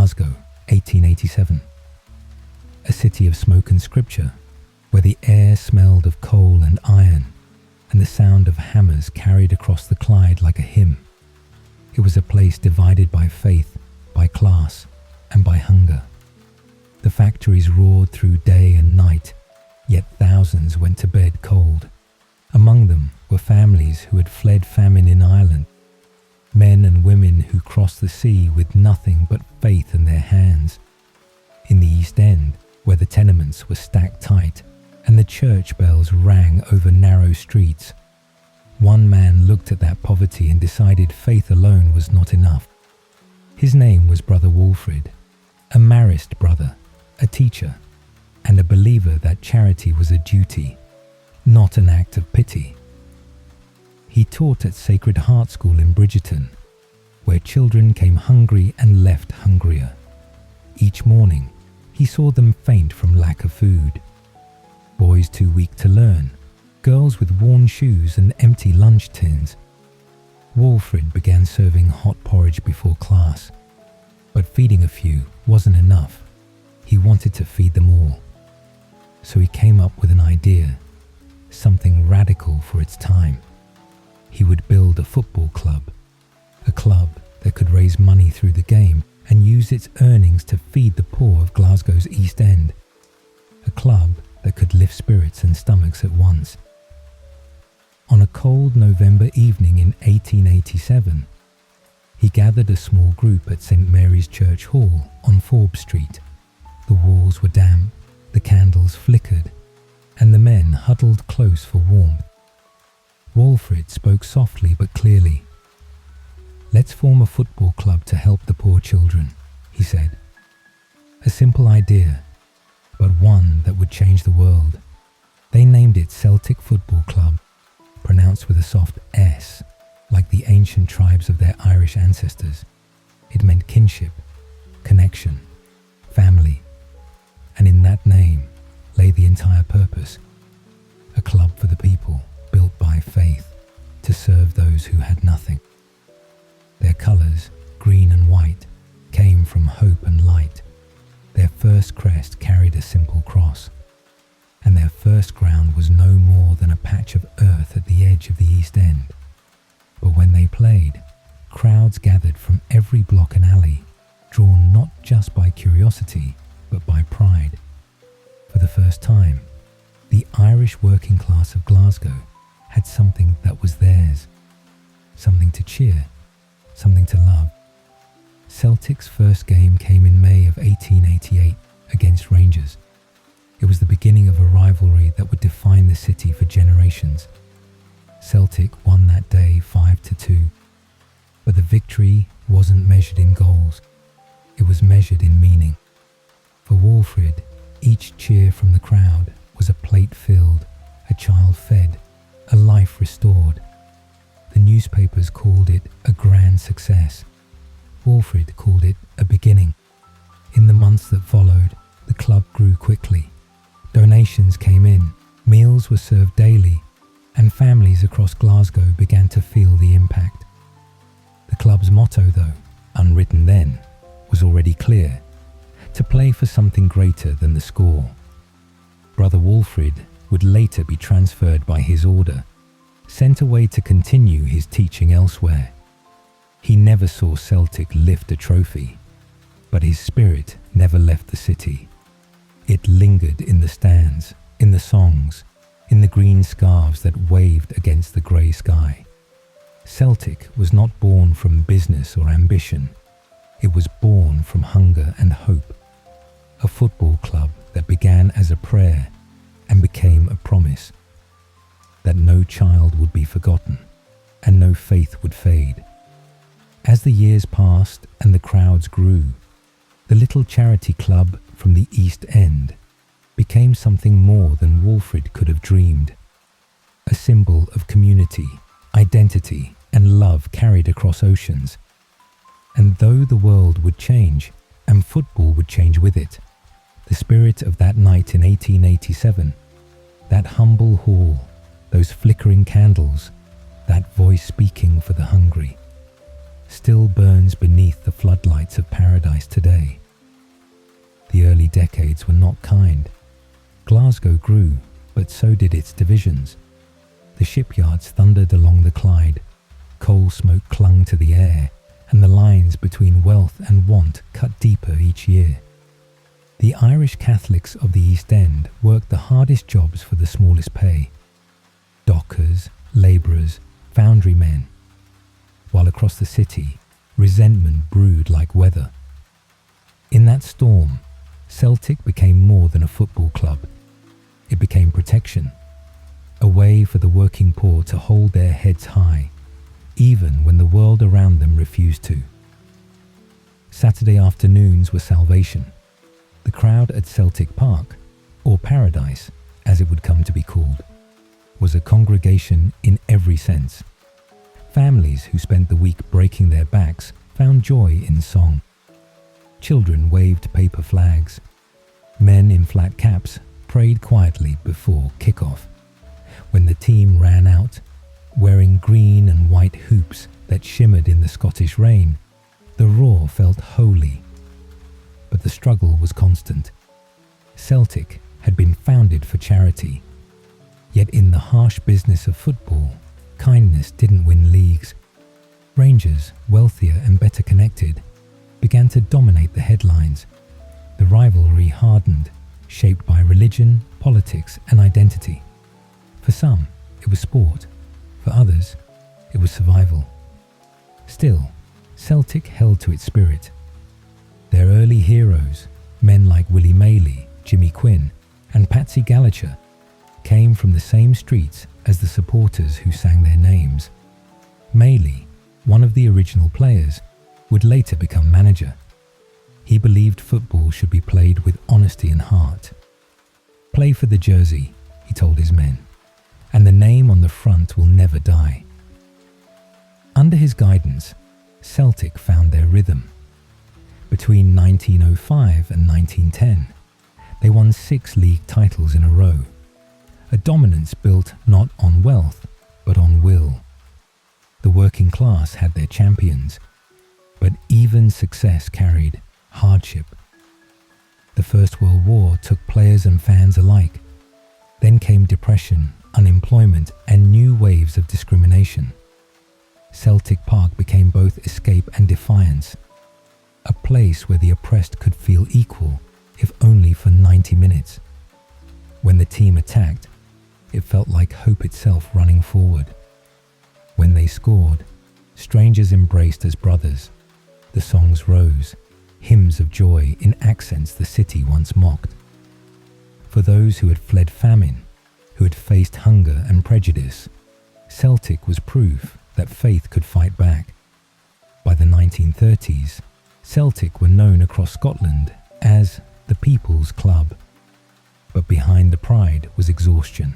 Glasgow, 1887. A city of smoke and scripture, where the air smelled of coal and iron, and the sound of hammers carried across the Clyde like a hymn. It was a place divided by faith, by class, and by hunger. The factories roared through day and night, yet thousands went to bed cold. Among them were families who had fled famine in Ireland, men and women who crossed the sea with nothing but faith in their hands. In the East End, where the tenements were stacked tight and the church bells rang over narrow streets, one man looked at that poverty and decided faith alone was not enough. His name was Brother Walfrid, a Marist brother, a teacher, and a believer that charity was a duty, not an act of pity. He taught at Sacred Heart School in Bridgerton, where children came hungry and left hungrier. Each morning, he saw them faint from lack of food. Boys too weak to learn, girls with worn shoes and empty lunch tins. Walfrid began serving hot porridge before class, but feeding a few wasn't enough. He wanted to feed them all. So he came up with an idea, something radical for its time. He would build a football club, a club that could raise money through the game and use its earnings to feed the poor of Glasgow's East End, a club that could lift spirits and stomachs at once. On a cold November evening in 1887, he gathered a small group at St. Mary's Church Hall on Forbes Street. The walls were damp, the candles flickered, and the men huddled close for warmth. Walfrid spoke softly but clearly. "Let's form a football club to help the poor children," he said. A simple idea, but one that would change the world. They named it Celtic Football Club, pronounced with a soft S, like the ancient tribes of their Irish ancestors. It meant kinship, connection, family, and in that name lay the entire purpose. A club for the people, built by faith, to serve those who had nothing. Their colours, green and white, came from hope and light. Their first crest carried a simple cross, and their first ground was no more than a patch of earth at the edge of the East End. But when they played, crowds gathered from every block and alley, drawn not just by curiosity, but by pride. For the first time, the Irish working class of Glasgow had something that was theirs, something to cheer, something to love. Celtic's first game came in May of 1888 against Rangers. It was the beginning of a rivalry that would define the city for generations. Celtic won that day 5-2, but the victory wasn't measured in goals. It was measured in meaning. For Walfrid, each cheer from the crowd was a plate filled, a child fed, a life restored. The newspapers called it a grand success. Walfrid called it a beginning. In the months that followed, the club grew quickly. Donations came in, meals were served daily, and families across Glasgow began to feel the impact. The club's motto, though, unwritten then, was already clear: to play for something greater than the score. Brother Walfrid would later be transferred by his order, sent away to continue his teaching elsewhere. He never saw Celtic lift a trophy, but his spirit never left the city. It lingered in the stands, in the songs, in the green scarves that waved against the grey sky. Celtic was not born from business or ambition. It was born from hunger and hope. A football club that began as a prayer and became a promise that no child would be forgotten and no faith would fade. As the years passed and the crowds grew, the little charity club from the East End became something more than Walfrid could have dreamed. A symbol of community, identity, and love carried across oceans. And though the world would change, and football would change with it, the spirit of that night in 1887, that humble hall, those flickering candles, that voice speaking for the hungry, still burns beneath the floodlights of paradise today. The early decades were not kind. Glasgow grew, but so did its divisions. The shipyards thundered along the Clyde, coal smoke clung to the air, and the lines between wealth and want cut deeper each year. The Irish Catholics of the East End worked the hardest jobs for the smallest pay. Dockers, labourers, foundry men. While across the city, resentment brewed like weather. In that storm, Celtic became more than a football club. It became protection, a way for the working poor to hold their heads high, even when the world around them refused to. Saturday afternoons were salvation. The crowd at Celtic Park, or Paradise, as it would come to be called, was a congregation in every sense. Families who spent the week breaking their backs found joy in song. Children waved paper flags. Men in flat caps prayed quietly before kick-off. When the team ran out, wearing green and white hoops that shimmered in the Scottish rain, the roar felt holy. But the struggle was constant. Celtic had been founded for charity. Yet in the harsh business of football, kindness didn't win leagues. Rangers, wealthier and better connected, began to dominate the headlines. The rivalry hardened, shaped by religion, politics and identity. For some, it was sport. For others, it was survival. Still, Celtic held to its spirit. Their early heroes, men like Willie Maley, Jimmy Quinn and Patsy Gallacher, came from the same streets as the supporters who sang their names. Maley, one of the original players, would later become manager. He believed football should be played with honesty and heart. "Play for the jersey," he told his men, "and the name on the front will never die." Under his guidance, Celtic found their rhythm. Between 1905 and 1910, they won 6 league titles in a row, a dominance built not on wealth, but on will. The working class had their champions, but even success carried hardship. The First World War took players and fans alike. Then came depression, unemployment, and new waves of discrimination. Celtic Park became both escape and defiance, a place where the oppressed could feel equal, if only for 90 minutes. When the team attacked, it felt like hope itself running forward. When they scored, strangers embraced as brothers. The songs rose, hymns of joy in accents the city once mocked. For those who had fled famine, who had faced hunger and prejudice, Celtic was proof that faith could fight back. By the 1930s, Celtic were known across Scotland as the People's Club. But behind the pride was exhaustion.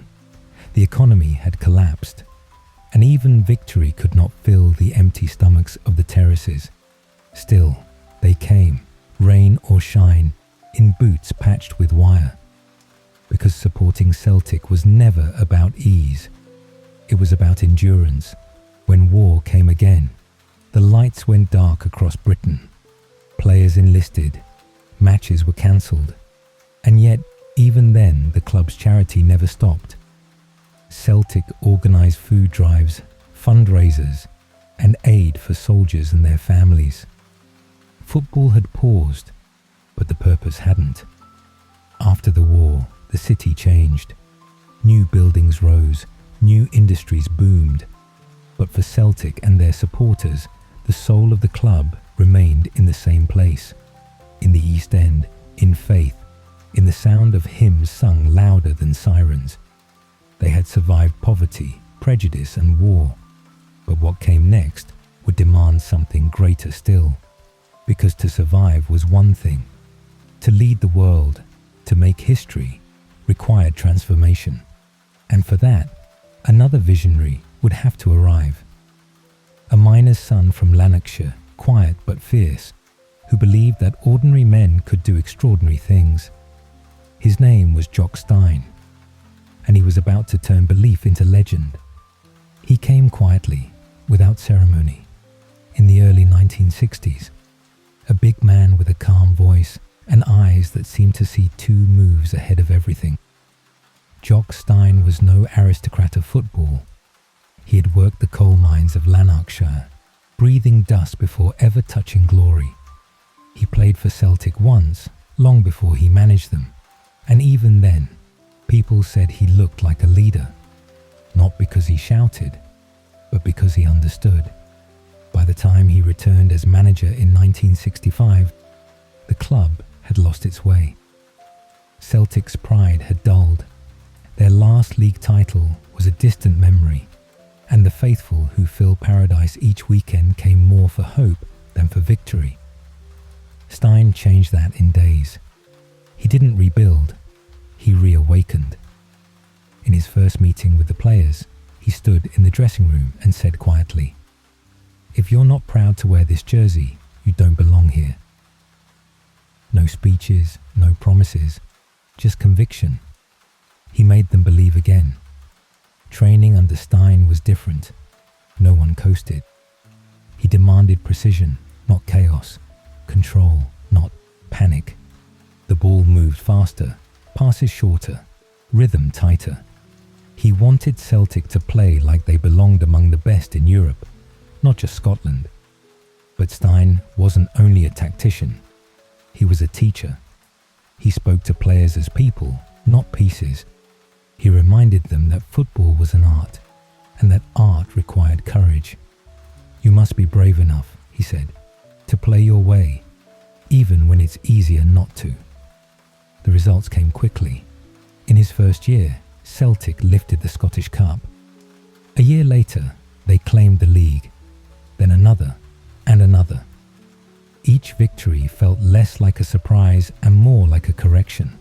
The economy had collapsed, and even victory could not fill the empty stomachs of the terraces. Still, they came, rain or shine, in boots patched with wire. Because supporting Celtic was never about ease. It was about endurance. When war came again, the lights went dark across Britain. Players enlisted, matches were cancelled, and yet even then the club's charity never stopped. Celtic organised food drives, fundraisers, and aid for soldiers and their families. Football had paused, but the purpose hadn't. After the war, the city changed. New buildings rose, new industries boomed. But for Celtic and their supporters, the soul of the club remained in the same place, in the East End, in faith, in the sound of hymns sung louder than sirens. They had survived poverty, prejudice and war, but what came next would demand something greater still, because to survive was one thing. To lead the world, to make history, required transformation, and for that, another visionary would have to arrive. A miner's son from Lanarkshire, quiet but fierce, who believed that ordinary men could do extraordinary things. His name was Jock Stein, and he was about to turn belief into legend. He came quietly, without ceremony, in the early 1960s, a big man with a calm voice and eyes that seemed to see 2 moves ahead of everything. Jock Stein was no aristocrat of football. He had worked the coal mines of Lanarkshire, breathing dust before ever touching glory. He played for Celtic once, long before he managed them, and even then, people said he looked like a leader, not because he shouted, but because he understood. By the time he returned as manager in 1965, the club had lost its way. Celtic's pride had dulled. Their last league title was a distant memory, and the faithful who fill Paradise each weekend came more for hope than for victory. Stein changed that in days. He didn't rebuild, he reawakened. In his first meeting with the players, he stood in the dressing room and said quietly, "If you're not proud to wear this jersey, you don't belong here." No speeches, no promises, just conviction. He made them believe again. Training under Stein was different. No one coasted. He demanded precision, not chaos, control, not panic. The ball moved faster, passes shorter, rhythm tighter. He wanted Celtic to play like they belonged among the best in Europe, not just Scotland. But Stein wasn't only a tactician, he was a teacher. He spoke to players as people, not pieces. He reminded them that football was an art, and that art required courage. "You must be brave enough," he said, "to play your way, even when it's easier not to." The results came quickly. In his first year, Celtic lifted the Scottish Cup. A year later, they claimed the league, then another and another. Each victory felt less like a surprise and more like a correction,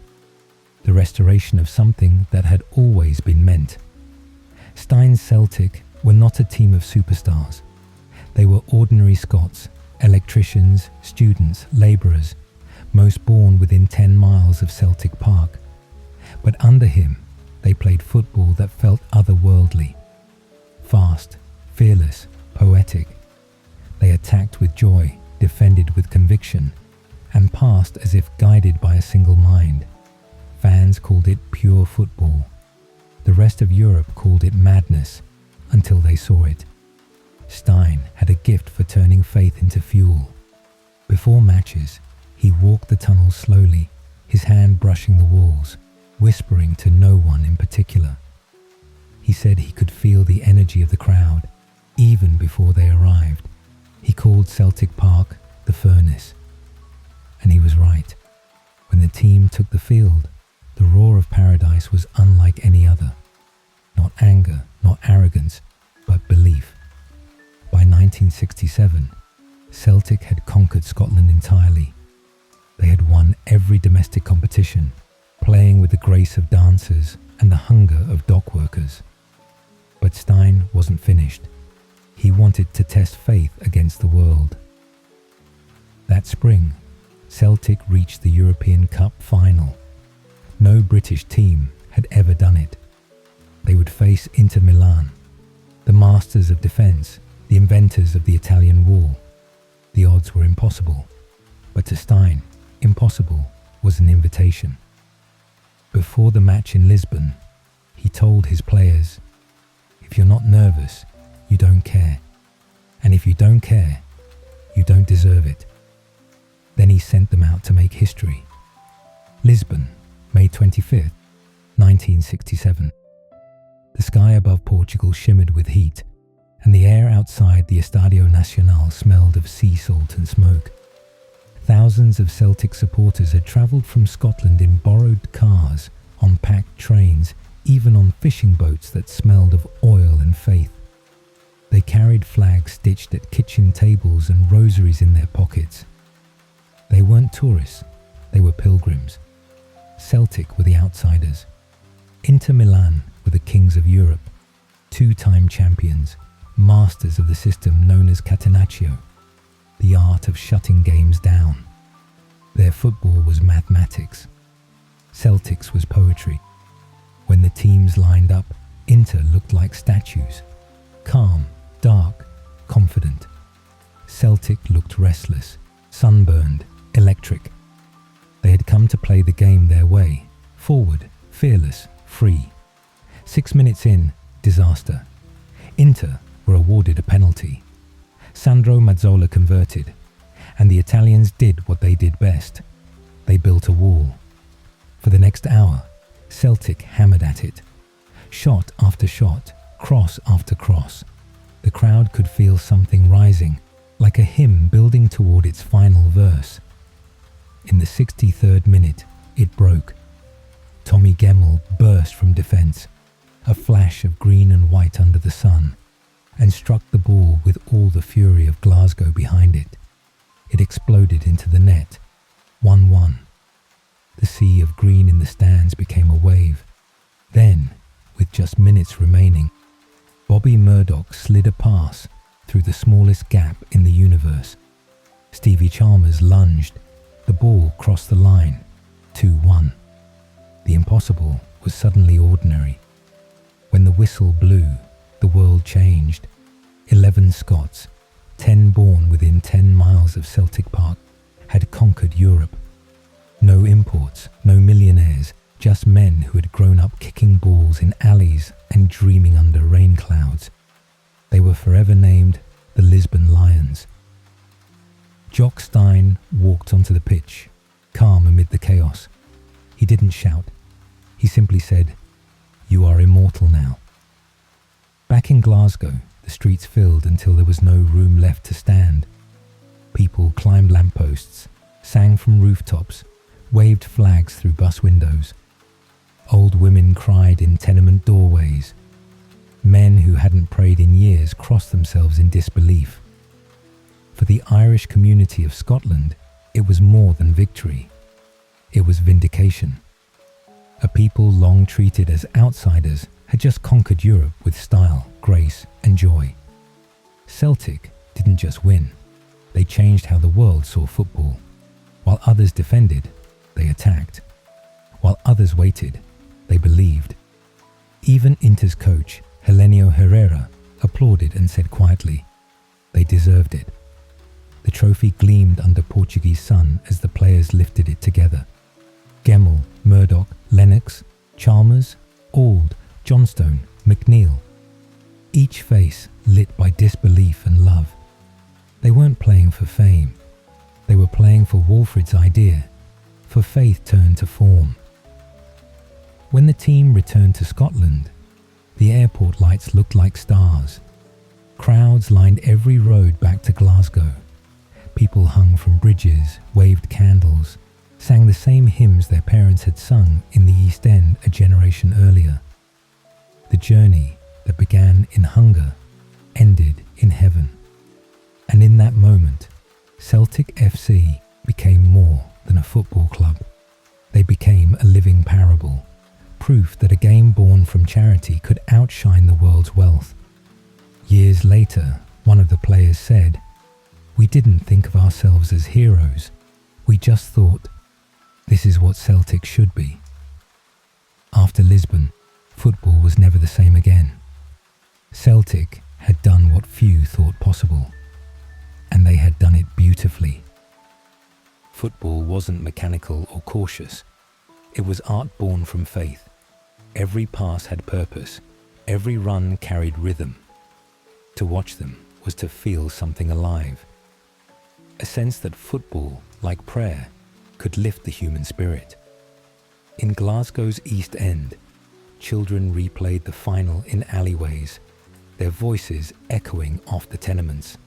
the restoration of something that had always been meant. Stein's Celtic were not a team of superstars. They were ordinary Scots, electricians, students, labourers, most born within 10 miles of Celtic Park. But under him, they played football that felt otherworldly. Fast, fearless, poetic. They attacked with joy, defended with conviction, and passed as if guided by a single mind. Fans called it pure football. The rest of Europe called it madness, until they saw it. Stein had a gift for turning faith into fuel. Before matches, he walked the tunnels slowly, his hand brushing the walls, whispering to no one in particular. He said he could feel the energy of the crowd, even before they arrived. He called Celtic Park the furnace. And he was right. When the team took the field, the roar of Paradise was unlike any other. Not anger, not arrogance, but belief. By 1967, Celtic had conquered Scotland entirely. They had won every domestic competition, playing with the grace of dancers and the hunger of dock workers. But Stein wasn't finished. He wanted to test faith against the world. That spring, Celtic reached the European Cup final. No British team had ever done it. They would face Inter Milan, the masters of defence, the inventors of the Italian wall. The odds were impossible, but to Stein, impossible was an invitation. Before the match in Lisbon, he told his players, "If you're not nervous, you don't care. And if you don't care, you don't deserve it." Then he sent them out to make history. Lisbon, May 25th, 1967. The sky above Portugal shimmered with heat, and the air outside the Estadio Nacional smelled of sea salt and smoke. Thousands of Celtic supporters had travelled from Scotland in borrowed cars, on packed trains, even on fishing boats that smelled of oil and faith. They carried flags stitched at kitchen tables and rosaries in their pockets. They weren't tourists, they were pilgrims. Celtic were the outsiders. Inter Milan were the kings of Europe, 2-time champions, masters of the system known as catenaccio, the art of shutting games down. Their football was mathematics. Celtic's was poetry. When the teams lined up, Inter looked like statues, calm, dark, confident. Celtic looked restless, sunburned, electric. They had come to play the game their way, forward, fearless, free. 6 minutes in, disaster. Inter were awarded a penalty. Sandro Mazzola converted, and the Italians did what they did best. They built a wall. For the next hour, Celtic hammered at it. Shot after shot, cross after cross. The crowd could feel something rising, like a hymn building toward its final verse. In the 63rd minute, it broke. Tommy Gemmell burst from defence, a flash of green and white under the sun, and struck the ball with all the fury of Glasgow behind it. It exploded into the net. 1-1. The sea of green in the stands became a wave. Then, with just minutes remaining, Bobby Murdoch slid a pass through the smallest gap in the universe. Stevie Chalmers lunged. The ball crossed the line. 2-1. The impossible was suddenly ordinary. When the whistle blew, the world changed. 11 Scots, 10 born within 10 miles of Celtic Park, had conquered Europe. No imports, no millionaires, just men who had grown up kicking balls in alleys and dreaming under rain clouds. They were forever named the Lisbon Lions. Jock Stein walked onto the pitch, calm amid the chaos. He didn't shout. He simply said, "You are immortal now." Back in Glasgow, the streets filled until there was no room left to stand. People climbed lampposts, sang from rooftops, waved flags through bus windows. Old women cried in tenement doorways. Men who hadn't prayed in years crossed themselves in disbelief. For the Irish community of Scotland, it was more than victory. It was vindication. A people long treated as outsiders had just conquered Europe with style, grace, and joy. Celtic didn't just win. They changed how the world saw football. While others defended, they attacked. While others waited, they believed. Even Inter's coach, Helenio Herrera, applauded and said quietly, "They deserved it." The trophy gleamed under Portuguese sun as the players lifted it together. Gemmell, Murdoch, Lennox, Chalmers, Auld, Johnstone, McNeil. Each face lit by disbelief and love. They weren't playing for fame. They were playing for Walfrid's idea, for faith turned to form. When the team returned to Scotland, the airport lights looked like stars. Crowds lined every road back to Glasgow. People hung from bridges, waved candles, sang the same hymns their parents had sung in the East End a generation earlier. The journey that began in hunger ended in heaven. And in that moment, Celtic FC became more than a football club. They became a living parable, proof that a game born from charity could outshine the world's wealth. Years later, one of the players said, "We didn't think of ourselves as heroes. We just thought, this is what Celtic should be." After Lisbon, football was never the same again. Celtic had done what few thought possible, and they had done it beautifully. Football wasn't mechanical or cautious. It was art born from faith. Every pass had purpose. Every run carried rhythm. To watch them was to feel something alive. A sense that football, like prayer, could lift the human spirit. In Glasgow's East End, children replayed the final in alleyways, their voices echoing off the tenements.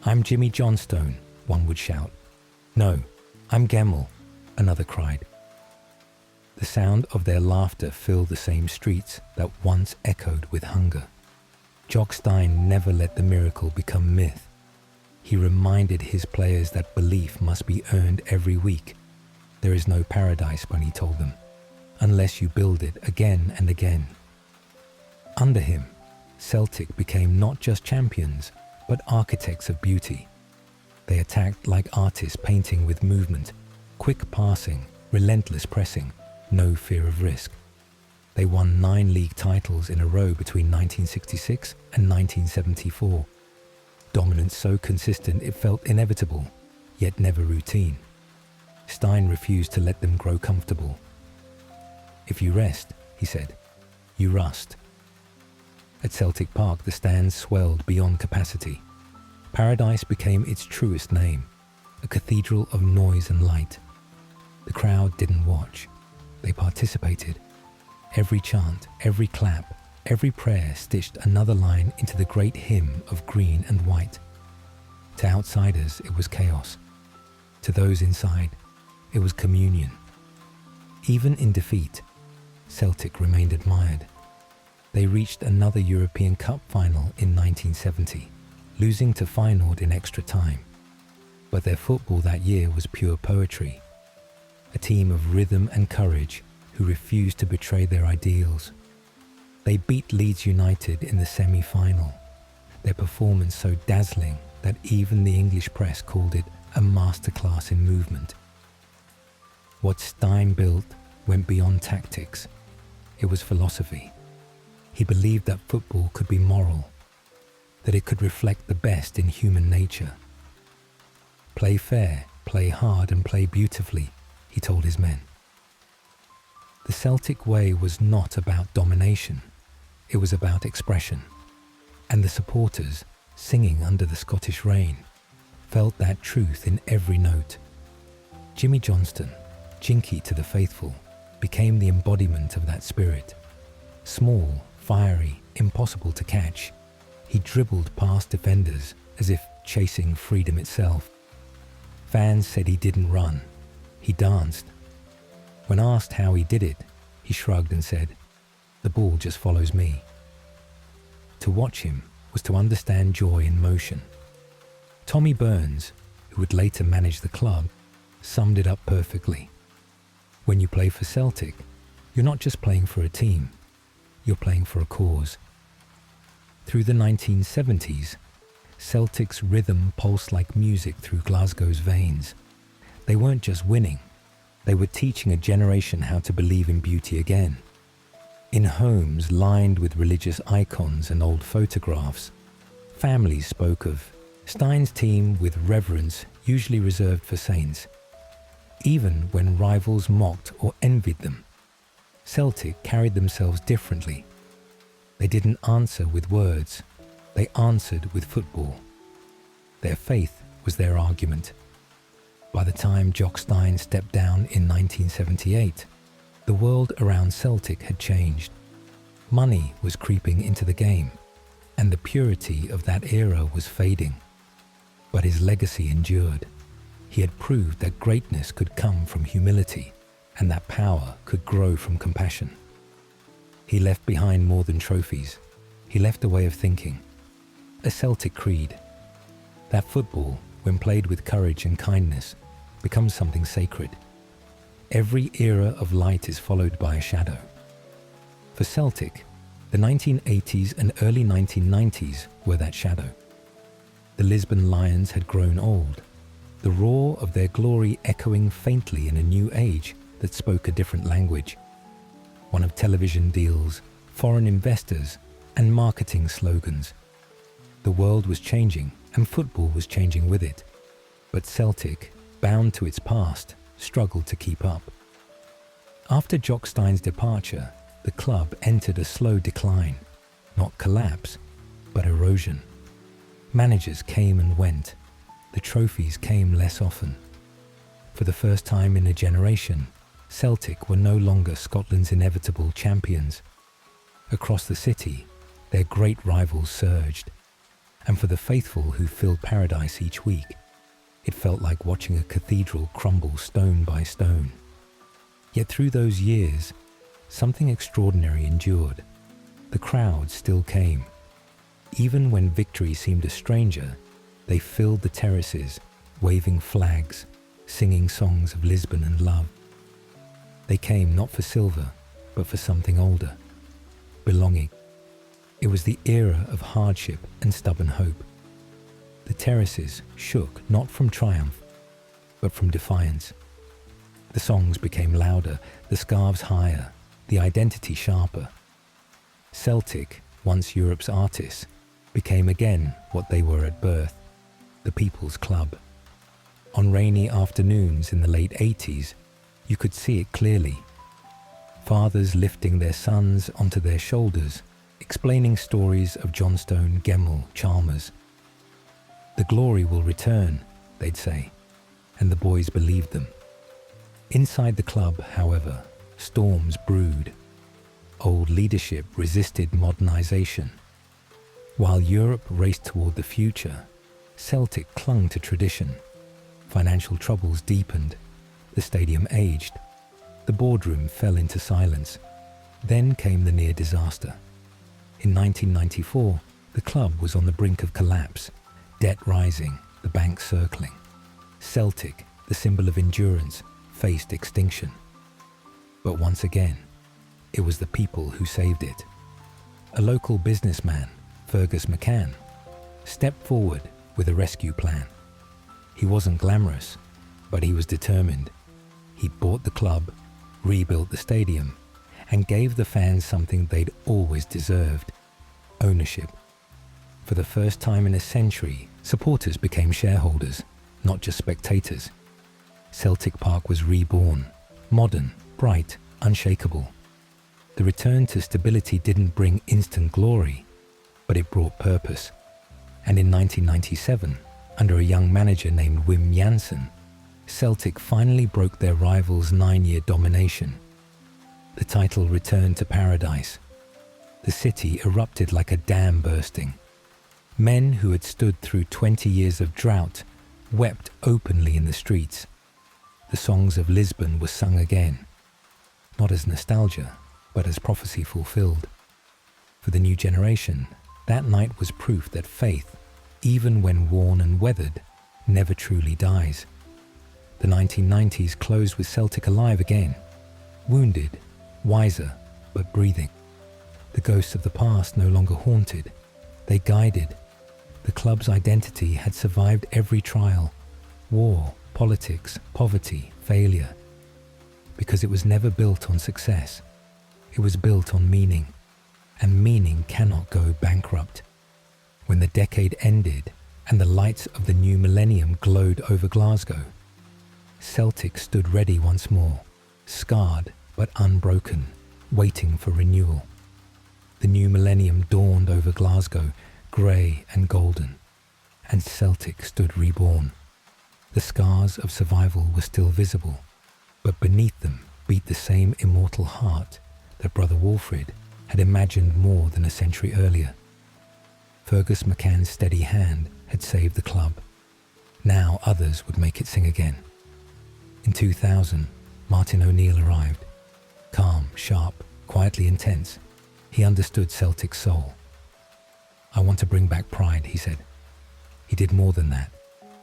"I'm Jimmy Johnstone," one would shout. "No, I'm Gemmell," another cried. The sound of their laughter filled the same streets that once echoed with hunger. Jock Stein never let the miracle become myth. He reminded his players that belief must be earned every week. There is no paradise, Bunny told them, unless you build it again and again. Under him, Celtic became not just champions, but architects of beauty. They attacked like artists painting with movement, quick passing, relentless pressing, no fear of risk. They won 9 league titles in a row between 1966 and 1974. Dominance so consistent it felt inevitable, yet never routine. Stein refused to let them grow comfortable. "If you rest," he said, "you rust." At Celtic Park, the stands swelled beyond capacity. Paradise became its truest name, a cathedral of noise and light. The crowd didn't watch. They participated. Every chant, every clap, every prayer stitched another line into the great hymn of green and white. To outsiders, it was chaos. To those inside, it was communion. Even in defeat, Celtic remained admired. They reached another European Cup final in 1970, losing to Feyenoord in extra time. But their football that year was pure poetry. A team of rhythm and courage who refused to betray their ideals. They beat Leeds United in the semi-final, their performance so dazzling that even the English press called it a masterclass in movement. What Stein built went beyond tactics. It was philosophy. He believed that football could be moral, that it could reflect the best in human nature. "Play fair, play hard and play beautifully," he told his men. The Celtic way was not about domination. It was about expression. And the supporters, singing under the Scottish rain, felt that truth in every note. Jimmy Johnston, Jinky to the faithful, became the embodiment of that spirit. Small, fiery, impossible to catch, he dribbled past defenders as if chasing freedom itself. Fans said he didn't run, he danced. When asked how he did it, he shrugged and said, "The ball just follows me." To watch him was to understand joy in motion. Tommy Burns, who would later manage the club, summed it up perfectly. When you play for Celtic, you're not just playing for a team, you're playing for a cause. Through the 1970s, Celtic's rhythm pulsed like music through Glasgow's veins. They weren't just winning, they were teaching a generation how to believe in beauty again. In homes lined with religious icons and old photographs, families spoke of Stein's team with reverence usually reserved for saints. Even when rivals mocked or envied them, Celtic carried themselves differently. They didn't answer with words, they answered with football. Their faith was their argument. By the time Jock Stein stepped down in 1978, the world around Celtic had changed. Money was creeping into the game, and the purity of that era was fading. But his legacy endured. He had proved that greatness could come from humility, and that power could grow from compassion. He left behind more than trophies. He left a way of thinking, a Celtic creed. That football, when played with courage and kindness, becomes something sacred. Every era of light is followed by a shadow. For Celtic, the 1980s and early 1990s were that shadow. The Lisbon Lions had grown old, the roar of their glory echoing faintly in a new age that spoke a different language. One of television deals, foreign investors, and marketing slogans. The world was changing, and football was changing with it. But Celtic, bound to its past, struggled to keep up. After Jock Stein's departure, the club entered a slow decline, not collapse, but erosion. Managers came and went. The trophies came less often. For the first time in a generation, Celtic were no longer Scotland's inevitable champions. Across the city, their great rivals surged. And for the faithful who filled Paradise each week, it felt like watching a cathedral crumble stone by stone. Yet through those years, something extraordinary endured. The crowd still came. Even when victory seemed a stranger, they filled the terraces, waving flags, singing songs of Lisbon and love. They came not for silver, but for something older, belonging. It was the era of hardship and stubborn hope. The terraces shook not from triumph, but from defiance. The songs became louder, the scarves higher, the identity sharper. Celtic, once Europe's artists, became again what they were at birth, the People's Club. On rainy afternoons in the late 80s, you could see it clearly. Fathers lifting their sons onto their shoulders, explaining stories of Johnstone, Gemmell, Chalmers. The glory will return, they'd say, and the boys believed them. Inside the club, however, storms brewed. Old leadership resisted modernization. While Europe raced toward the future, Celtic clung to tradition. Financial troubles deepened. The stadium aged. The boardroom fell into silence. Then came the near disaster. In 1994, the club was on the brink of collapse, debt rising, the banks circling. Celtic, the symbol of endurance, faced extinction. But once again, it was the people who saved it. A local businessman, Fergus McCann, stepped forward with a rescue plan. He wasn't glamorous, but he was determined. He bought the club, rebuilt the stadium, and gave the fans something they'd always deserved: ownership. For the first time in a century, supporters became shareholders, not just spectators. Celtic Park was reborn, modern, bright, unshakable. The return to stability didn't bring instant glory, but it brought purpose. And in 1997, under a young manager named Wim Jansen, Celtic finally broke their rivals' 9-year domination. The title returned to paradise. The city erupted like a dam bursting. Men who had stood through 20 years of drought wept openly in the streets. The songs of Lisbon were sung again, not as nostalgia, but as prophecy fulfilled. For the new generation, that night was proof that faith, even when worn and weathered, never truly dies. The 1990s closed with Celtic alive again, wounded, wiser, but breathing. The ghosts of the past no longer haunted, they guided. The club's identity had survived every trial: war, politics, poverty, failure. Because it was never built on success. It was built on meaning, and meaning cannot go bankrupt. When the decade ended and the lights of the new millennium glowed over Glasgow, Celtic stood ready once more, scarred but unbroken, waiting for renewal. The new millennium dawned over Glasgow, grey and golden, and Celtic stood reborn. The scars of survival were still visible, but beneath them beat the same immortal heart that Brother Walfrid had imagined more than a century earlier. Fergus McCann's steady hand had saved the club. Now others would make it sing again. In 2000, Martin O'Neill arrived. Calm, sharp, quietly intense, he understood Celtic's soul. "I want to bring back pride," he said. He did more than that.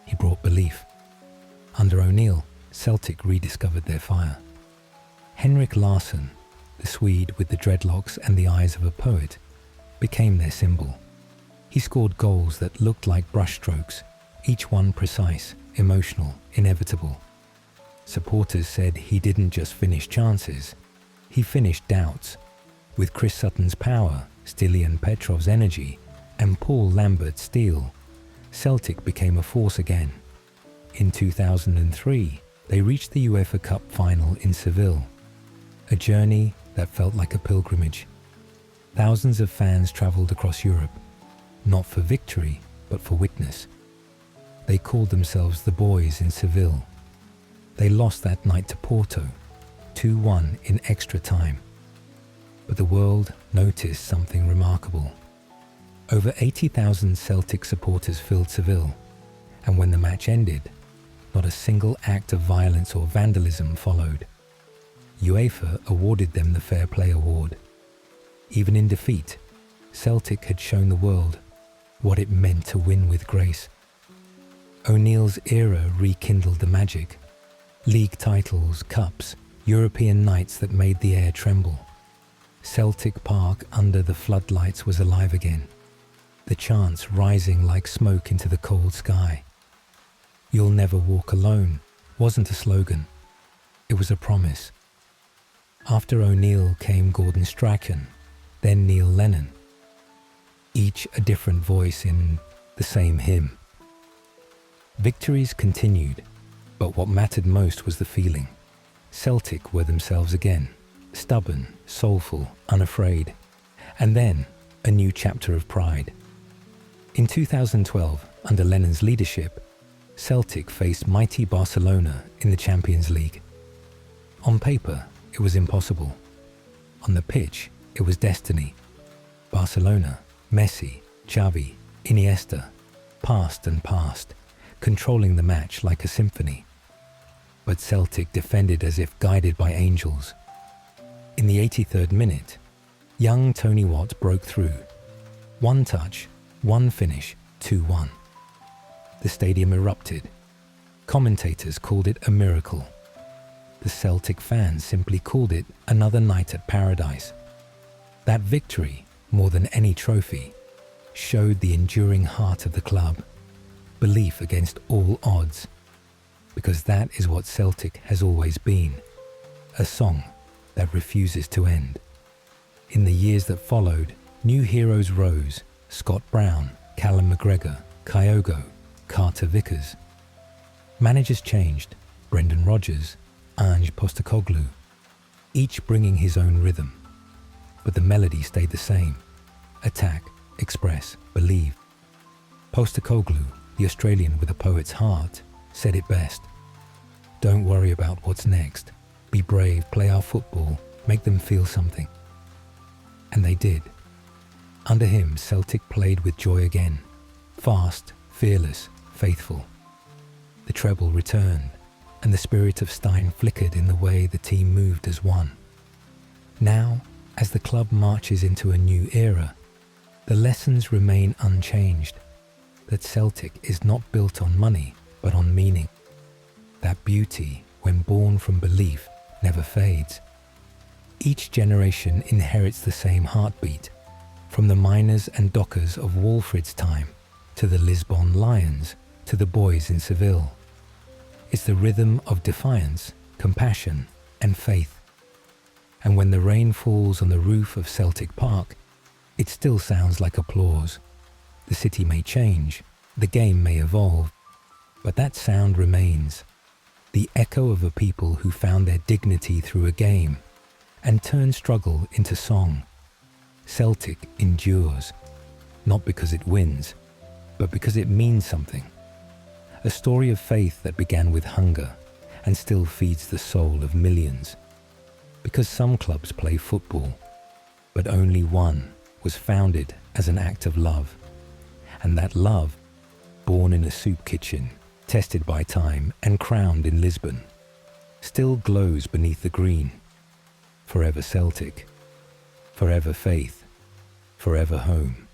He brought belief. Under O'Neill, Celtic rediscovered their fire. Henrik Larsson, the Swede with the dreadlocks and the eyes of a poet, became their symbol. He scored goals that looked like brushstrokes, each one precise, emotional, inevitable. Supporters said he didn't just finish chances, he finished doubts. With Chris Sutton's power, Stilian Petrov's energy, and Paul Lambert's steel, Celtic became a force again. In 2003, they reached the UEFA Cup final in Seville, a journey that felt like a pilgrimage. Thousands of fans travelled across Europe, not for victory, but for witness. They called themselves the Boys in Seville. They lost that night to Porto, 2-1 in extra time. But the world noticed something remarkable. Over 80,000 Celtic supporters filled Seville, and when the match ended, not a single act of violence or vandalism followed. UEFA awarded them the Fair Play Award. Even in defeat, Celtic had shown the world what it meant to win with grace. O'Neill's era rekindled the magic. League titles, cups, European nights that made the air tremble. Celtic Park under the floodlights was alive again, the chants rising like smoke into the cold sky. "You'll never walk alone" wasn't a slogan, it was a promise. After O'Neill came Gordon Strachan, then Neil Lennon. each a different voice in the same hymn. Victories continued, but what mattered most was the feeling. Celtic were themselves again, stubborn, soulful, unafraid, and then a new chapter of pride. In 2012, under Lennon's leadership, Celtic faced mighty Barcelona in the Champions League. On paper, it was impossible. On the pitch, it was destiny. Barcelona, Messi, Xavi, Iniesta, passed and passed, controlling the match like a symphony. But Celtic defended as if guided by angels. In the 83rd minute, young Tony Watt broke through. One touch, one finish, 2-1. The stadium erupted. Commentators called it a miracle. The Celtic fans simply called it another night at paradise. That victory, more than any trophy, showed the enduring heart of the club, belief against all odds, because that is what Celtic has always been, a song that refuses to end. In the years that followed, new heroes rose: Scott Brown, Callum McGregor, Kyogo, Carter Vickers. Managers changed: Brendan Rodgers, Ange Postecoglou, each bringing his own rhythm. But the melody stayed the same: attack, express, believe. Postecoglou, the Australian with a poet's heart, said it best: "Don't worry about what's next. Be brave, play our football, make them feel something." And they did. Under him, Celtic played with joy again, fast, fearless, faithful. The treble returned, and the spirit of Stein flickered in the way the team moved as one. Now, as the club marches into a new era, the lessons remain unchanged, that Celtic is not built on money, but on meaning. That beauty, when born from belief, never fades. Each generation inherits the same heartbeat, from the miners and dockers of Walfrid's time, to the Lisbon Lions, to the boys in Seville. It's the rhythm of defiance, compassion, and faith. And when the rain falls on the roof of Celtic Park, it still sounds like applause. The city may change, the game may evolve, but that sound remains. The echo of a people who found their dignity through a game and turned struggle into song. Celtic endures, not because it wins, but because it means something. A story of faith that began with hunger and still feeds the soul of millions. Because some clubs play football, but only one was founded as an act of love. And that love, born in a soup kitchen, tested by time and crowned in Lisbon, still glows beneath the green. Forever Celtic, forever faith, forever home.